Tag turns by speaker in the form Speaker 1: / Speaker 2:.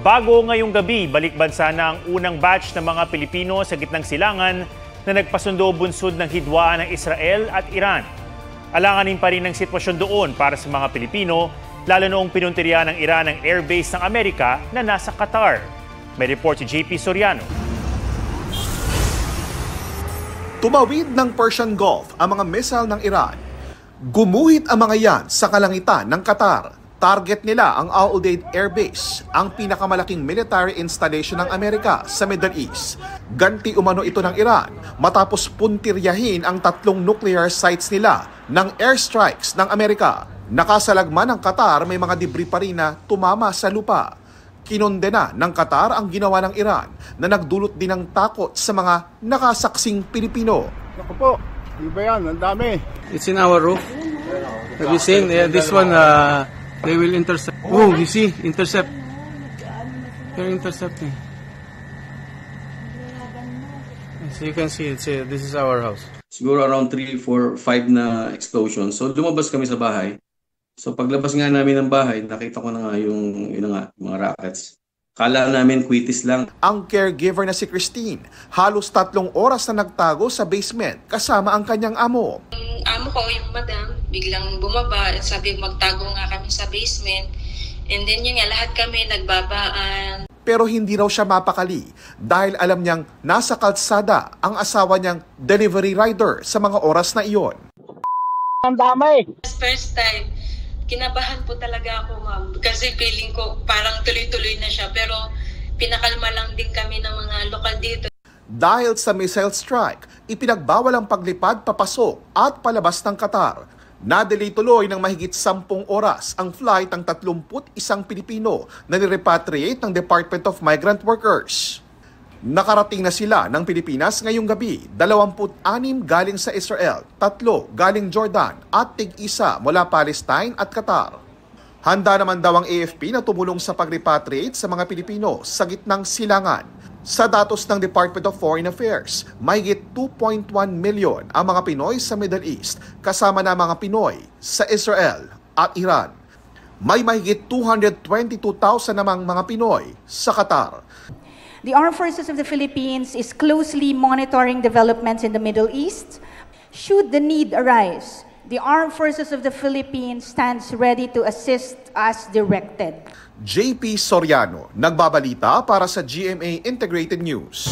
Speaker 1: Bago ngayong gabi, balik-bansa na ang unang batch ng mga Pilipino sa gitnang silangan na nagpasundo bunsod ng hidwaan ng Israel at Iran. Alanganin pa rin ang sitwasyon doon para sa mga Pilipino, lalo noong pinuntirya ng Iran ang airbase ng Amerika na nasa Qatar. May report si JP Soriano.
Speaker 2: Tumawid ng Persian Gulf ang mga missile ng Iran. Gumuhit ang mga yan sa kalangitan ng Qatar. Target nila ang Al Udeid Air Base, ang pinakamalaking military installation ng Amerika sa Middle East. Ganti umano ito ng Iran matapos puntiryahin ang 3 nuclear sites nila ng airstrikes ng Amerika. Nakasalagman ng Qatar, may mga debris pa rin na tumama sa lupa. Kinondena ng Qatar ang ginawa ng Iran na nagdulot din ng takot sa mga nakasaksing Pilipino.
Speaker 3: Ako po, iba yan, ang dami.
Speaker 4: It's in our roof. Have you seen? This one, they will intercept. Oh, you see, intercept. They're intercepting. So you can see, this is our house.
Speaker 5: Siguro around 3, 4, 5 na explosion. So lumabas kami sa bahay. So paglabas nga namin ng bahay, nakita ko na nga yung mga rockets. Kala namin quitis lang.
Speaker 2: Ang caregiver na si Christine, halos 3 oras na nagtago sa basement kasama ang kanyang amo.
Speaker 6: Amo ko, yung madam, biglang bumaba. Sabi, magtago nga kami sa basement. And then yun nga, lahat kami nagbabaan.
Speaker 2: Pero hindi raw siya mapakali dahil alam niyang nasa kalsada ang asawa niyang delivery rider sa mga oras na iyon.
Speaker 3: Ang dami!
Speaker 6: First time, kinabahan po talaga ako, ma'am. Kasi feeling ko parang tuloy-tuloy na siya. Pero pinakalma lang din kami ng mga lokal dito.
Speaker 2: Dahil sa missile strike, ipinagbawal ang paglipad, papasok at palabas ng Qatar. Nadelay tuloy ng mahigit 10 oras ang flight ng 31 Pilipino na nirepatriate ng Department of Migrant Workers. Nakarating na sila ng Pilipinas ngayong gabi, 26 galing sa Israel, 3 galing Jordan at tig-1 mula Palestine at Qatar. Handa naman daw ang AFP na tumulong sa pag-repatriate sa mga Pilipino sa gitnang silangan. Sa datos ng Department of Foreign Affairs, mahigit 2.1 milyon ang mga Pinoy sa Middle East, kasama na mga Pinoy sa Israel at Iran. May mahigit 222,000 namang mga Pinoy sa Qatar.
Speaker 7: The Armed Forces of the Philippines is closely monitoring developments in the Middle East. Should the need arise, the Armed Forces of the Philippines stands ready to assist as directed.
Speaker 2: JP Soriano, nagbabalita para sa GMA Integrated News.